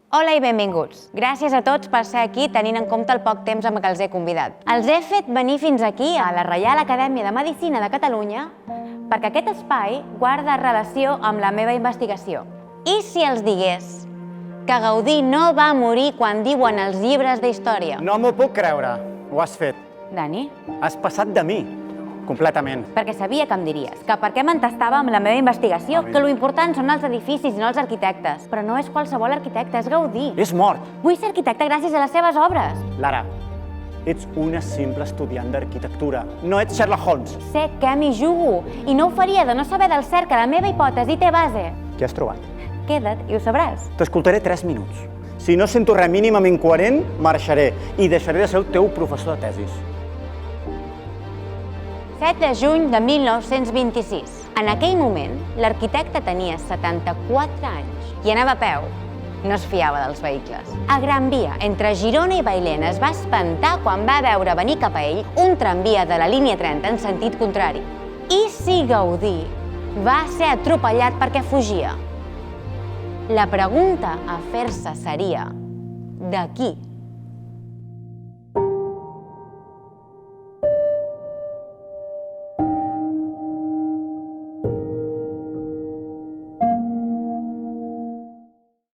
Hola i benvinguts. Gràcies a tots per ser aquí tenint en compte el poc temps amb què els he convidat. Els he fet venir fins aquí, a la Reial Acadèmia de Medicina de Catalunya, perquè aquest espai guarda relació amb la meva investigació. I si els digués que Gaudí no va morir quan diuen els llibres d'història? No m'ho puc creure. Ho has fet. Dani? Has passat de mi. Completament. Perquè sabia que em diries, que per què m'entestava amb la meva investigació, que lo important són els edificis i no els arquitectes. Però no és qualsevol arquitecte, és Gaudí. És mort. Vull ser arquitecte gràcies a les seves obres. Lara, ets una simple estudiant d'arquitectura. No ets Sherlock Holmes. Sé què m'hi jugo i no ho faria de no saber del cert que la meva hipòtesi té base. Què has trobat? Queda't i ho sabràs. T'escoltaré 3 minuts. Si no sento res mínimament coherent, marxaré i deixaré de ser el teu professor de tesis. 7 de juny de 1926. En aquell moment, l'arquitecte tenia 74 anys i anava a peu. No es fiava dels vehicles. A Gran Via, entre Girona i Bailén, es va espantar quan va veure venir cap a ell un tramvia de la línia 30 en sentit contrari. I si Gaudí va ser atropellat perquè fugia? La pregunta a fer-se seria: de qui